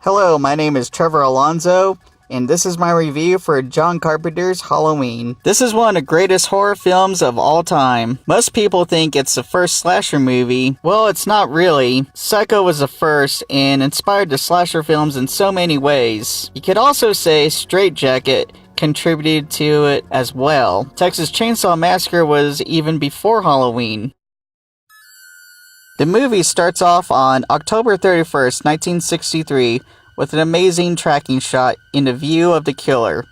Hello, my name is Trevor Alonzo, and this is my review for John Carpenter's Halloween. This is one of the greatest horror films of all time. Most people think it's the first slasher movie. Well, it's not really. Psycho was the first and inspired the slasher films in so many ways. You could also say Straight Jacket contributed to it as well. Texas Chainsaw Massacre was even before Halloween. The movie starts off on October 31st, 1963, with an amazing tracking shot in the view of the killer.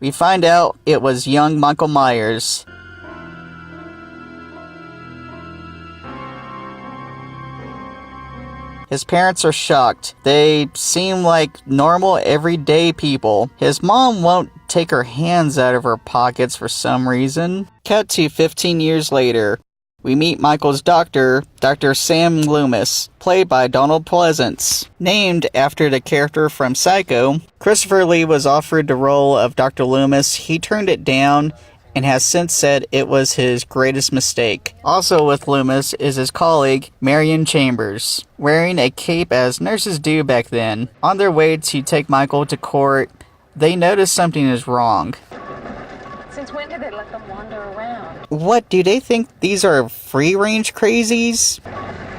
We find out it was young Michael Myers. His parents are shocked. They seem like normal, everyday people. His mom won't take her hands out of her pockets for some reason. Cut to 15 years later. We meet Michael's doctor, Dr. Sam Loomis, played by Donald Pleasence. Named after the character from Psycho, Christopher Lee was offered the role of Dr. Loomis. He turned it down and has since said it was his greatest mistake. Also with Loomis is his colleague, Marion Chambers, wearing a cape as nurses do back then. On their way to take Michael to court, they notice something is wrong. Since when did they let them wander around? What, do they think these are free-range crazies?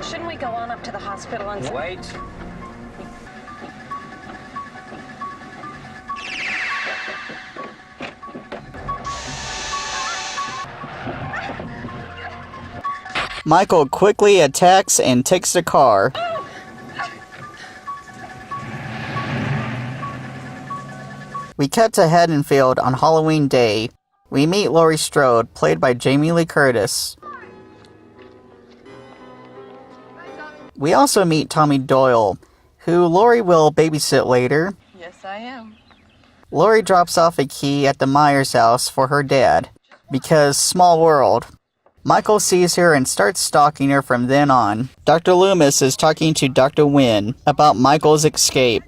Shouldn't we go on up to the hospital and... Wait. Michael quickly attacks and takes the car. We cut to Haddonfield on Halloween Day. We meet Laurie Strode, played by Jamie Lee Curtis. We also meet Tommy Doyle, who Laurie will babysit later. Yes, I am. Laurie drops off a key at the Myers house for her dad, because small world. Michael sees her and starts stalking her from then on. Dr. Loomis is talking to Dr. Wynn about Michael's escape.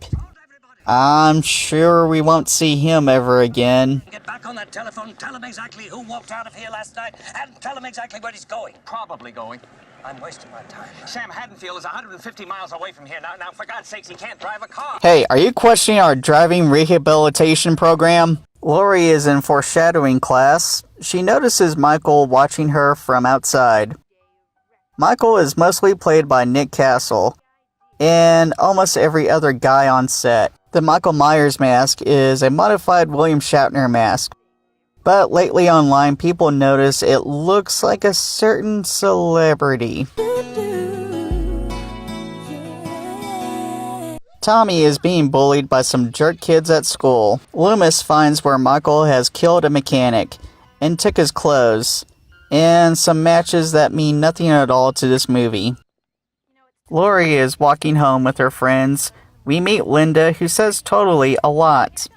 I'm sure we won't see him ever again. Get back on that telephone, tell him exactly who walked out of here last night, and tell him exactly where he's going. Probably going. I'm wasting my time. Sam Haddonfield is 150 miles away from here. Now, for God's sakes, he can't drive a car. Hey, are you questioning our driving rehabilitation program? Laurie is in foreshadowing class. She notices Michael watching her from outside. Michael is mostly played by Nick Castle, and almost every other guy on set. The Michael Myers mask is a modified William Shatner mask, but lately online people notice it looks like a certain celebrity. Tommy is being bullied by some jerk kids at school. Loomis finds where Michael has killed a mechanic and took his clothes, and some matches that mean nothing at all to this movie. Laurie is walking home with her friends. We meet Linda, who says totally a lot.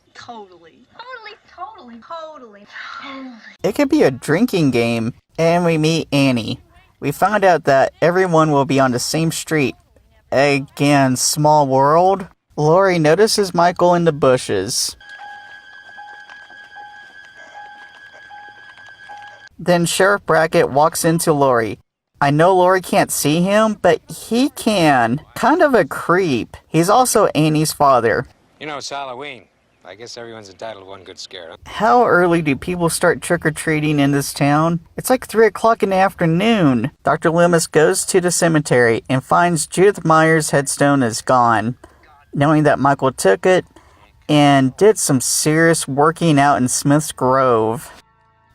Totally. It could be a drinking game. And we meet Annie. We found out that everyone will be on the same street. Again, small world. Laurie notices Michael in the bushes. Then Sheriff Brackett walks into Laurie. I know Laurie can't see him, but he can. Kind of a creep. He's also Annie's father. You know, it's Halloween. I guess everyone's entitled to one good scare, huh? How early do people start trick-or-treating in this town? It's like 3 o'clock in the afternoon. Dr. Loomis goes to the cemetery and finds Judith Myers' headstone is gone. Knowing that Michael took it and did some serious working out in Smith's Grove.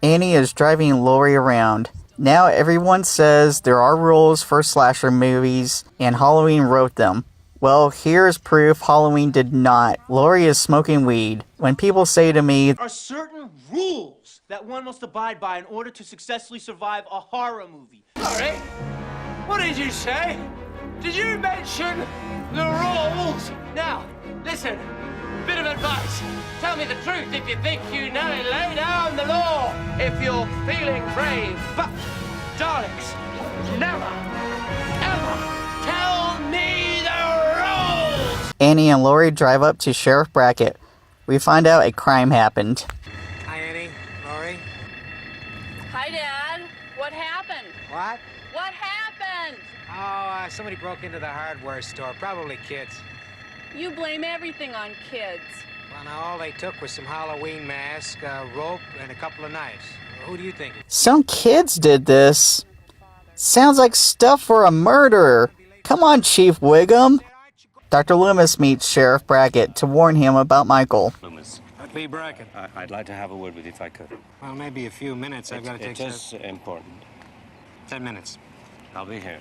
Annie is driving Laurie around. Now everyone says there are rules for slasher movies, and Halloween wrote them. Well, here's proof Halloween did not. Laurie is smoking weed. When people say to me, are certain rules that one must abide by in order to successfully survive a horror movie. Sorry? What did you say? Did you mention the rules? Now, listen, bit of advice. Tell me the truth if you think you know it. Lay down the law if you're feeling brave. But, darlings, never, ever tell me the rules! Annie and Laurie drive up to Sheriff Brackett. We find out a crime happened. Hi, Annie. Laurie. Hi, Dad. What happened? What? What happened? Oh, somebody broke into the hardware store. Probably kids. You blame everything on kids. Well, now all they took was some Halloween mask, a rope, and a couple of knives. Who do you think? Some kids did this. Sounds like stuff for a murderer. Come on, Chief Wiggum. Dr. Loomis meets Sheriff Brackett to warn him about Michael. Loomis, Lee Brackett. I'd like to have a word with you if I could. Well, maybe a few minutes. I've got to take It is important. 10 minutes. I'll be here.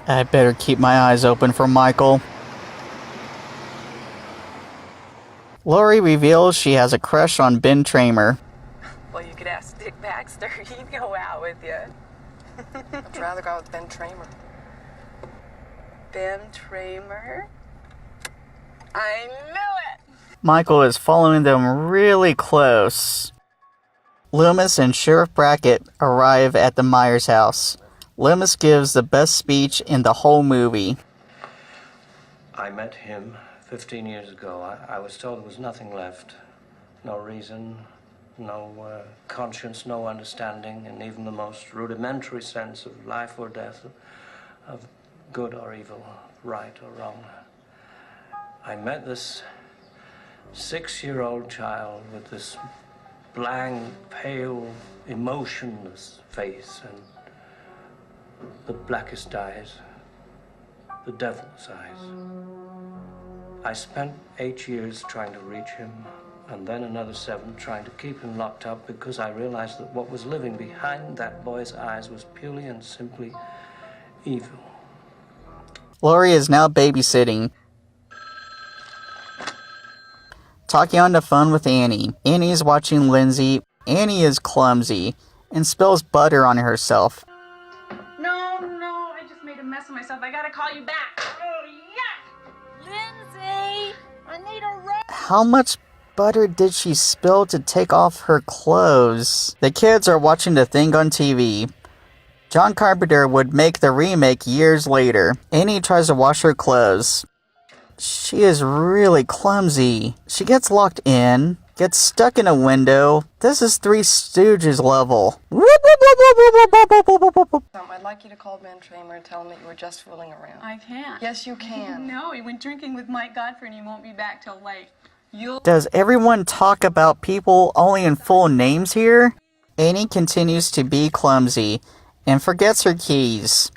I better keep my eyes open for Michael. Laurie reveals she has a crush on Ben Tramer. Well, you could ask Dick Baxter. He'd go out with you. I'd rather go with Ben Tramer. Ben Tramer? I knew it! Michael is following them really close. Loomis and Sheriff Brackett arrive at the Myers house. Loomis gives the best speech in the whole movie. I met him 15 years ago. I was told there was nothing left. No reason, no conscience, no understanding, and even the most rudimentary sense of life or death, of good or evil, right or wrong. I met this 6-year-old child with this blank, pale, emotionless face and the blackest eyes, the devil's eyes. I spent 8 years trying to reach him, and then another 7 trying to keep him locked up because I realized that what was living behind that boy's eyes was purely and simply evil. Laurie is now babysitting. Talking on the phone with Annie. Annie is watching Lindsay. Annie is clumsy and spills butter on herself. No, I just made a mess of myself. I gotta call you back. Oh, yeah! Lindsay, I need a rest. How much butter did she spill to take off her clothes? The kids are watching The Thing on TV. John Carpenter would make the remake years later. Annie tries to wash her clothes. She is really clumsy. She gets locked in, gets stuck in a window. This is Three Stooges level. I'd like you to call Ben Tramer and tell him that you were just fooling around. I can't. Yes, you can. No, he went drinking with Mike Godfrey and he won't be back till late. Does everyone talk about people only in full names here? Annie continues to be clumsy and forgets her keys.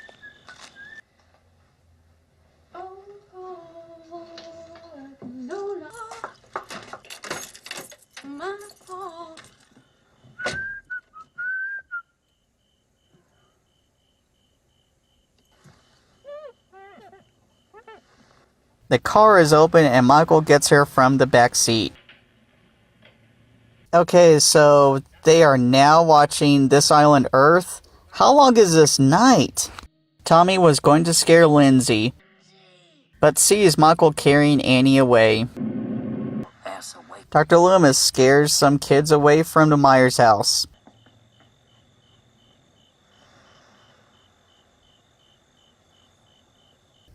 The car is open and Michael gets her from the back seat. Okay, so they are now watching This Island Earth. How long is this night? Tommy was going to scare Lindsay, but sees Michael carrying Annie away. Dr. Loomis scares some kids away from the Myers house.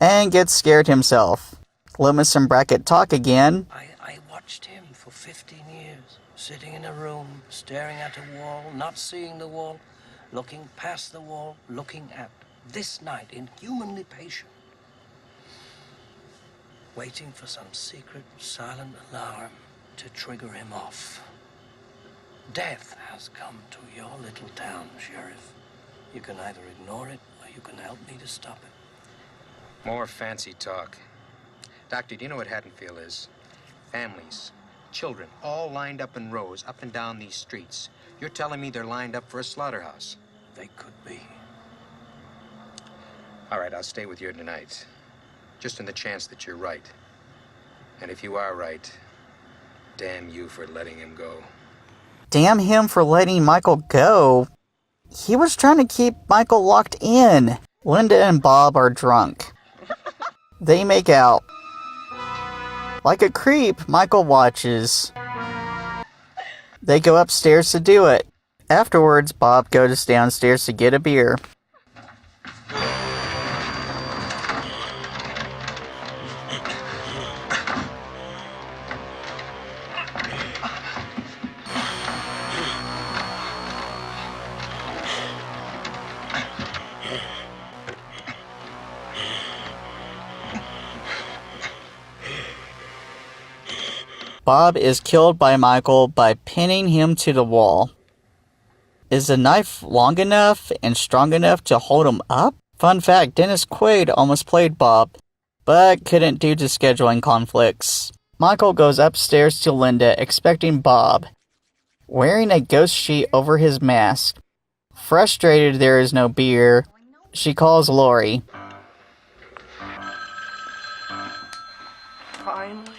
And gets scared himself. Loomis and Brackett talk again. I watched him for 15 years, sitting in a room, staring at a wall, not seeing the wall, looking past the wall, looking at this night, inhumanly patient, waiting for some secret, silent alarm to trigger him off. Death has come to your little town, Sheriff. You can either ignore it or you can help me to stop it. More fancy talk. Doctor, do you know what Haddonfield is? Families, children, all lined up in rows, up and down these streets. You're telling me they're lined up for a slaughterhouse? They could be. All right, I'll stay with you tonight. Just in the chance that you're right. And if you are right, damn you for letting him go. Damn him for letting Michael go. He was trying to keep Michael locked in. Linda and Bob are drunk. They make out. Like a creep, Michael watches. They go upstairs to do it. Afterwards, Bob goes downstairs to get a beer. Bob is killed by Michael by pinning him to the wall. Is the knife long enough and strong enough to hold him up? Fun fact, Dennis Quaid almost played Bob, but couldn't due to scheduling conflicts. Michael goes upstairs to Linda expecting Bob, wearing a ghost sheet over his mask. Frustrated there is no beer, she calls Lori. Finally.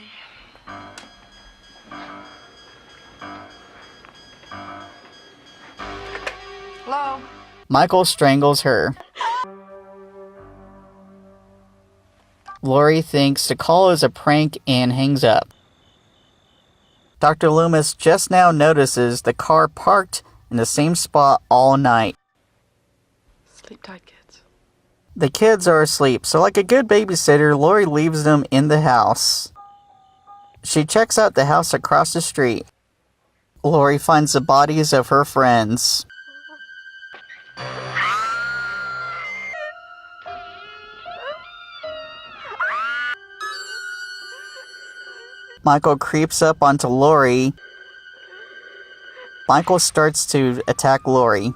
Hello? Michael strangles her. Lori thinks the call is a prank and hangs up. Dr. Loomis just now notices the car parked in the same spot all night. Sleep tight, kids. The kids are asleep, so like a good babysitter, Lori leaves them in the house. She checks out the house across the street. Lori finds the bodies of her friends. Michael creeps up onto Lori. Michael starts to attack Lori.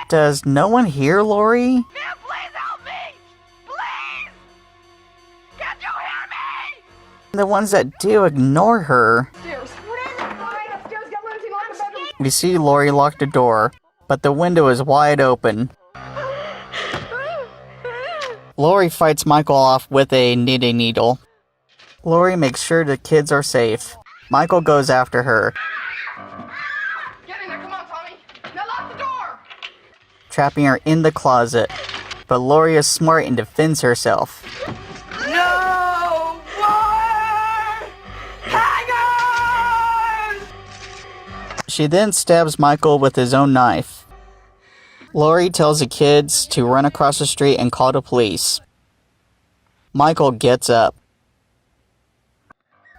Does no one hear Lori? Please help me! Please! Can't you hear me? The ones that do ignore her. Upstairs. Upstairs, get Lindsay, lock the bedroom. We see Lori lock the door, but the window is wide open. Lori fights Michael off with a knitting needle. Lori makes sure the kids are safe. Michael goes after her, Get in there, come on, Tommy. Now lock the door. trapping her in the closet. But Lori is smart and defends herself. No more hangers! She then stabs Michael with his own knife. Lori tells the kids to run across the street and call the police. Michael gets up.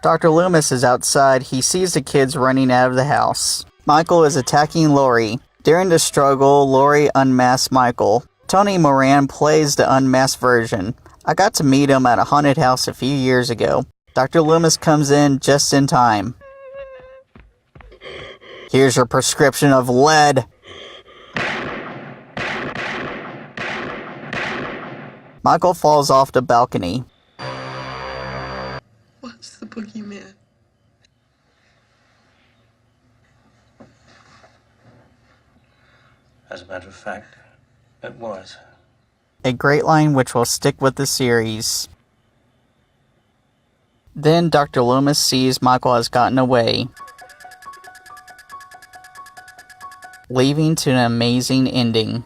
Dr. Loomis is outside. He sees the kids running out of the house. Michael is attacking Lori. During the struggle, Lori unmasks Michael. Tony Moran plays the unmasked version. I got to meet him at a haunted house a few years ago. Dr. Loomis comes in just in time. Here's your prescription of lead. Michael falls off the balcony. What's the boogeyman? As a matter of fact, it was. A great line which will stick with the series. Then Dr. Loomis sees Michael has gotten away, leaving to an amazing ending.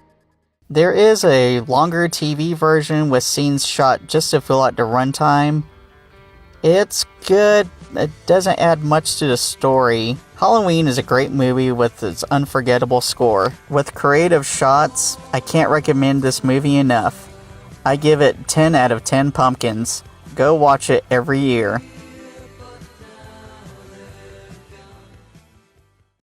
There is a longer TV version with scenes shot just to fill out the runtime. It's good. It doesn't add much to the story. Halloween is a great movie with its unforgettable score. With creative shots, I can't recommend this movie enough. I give it 10 out of 10 pumpkins. Go watch it every year.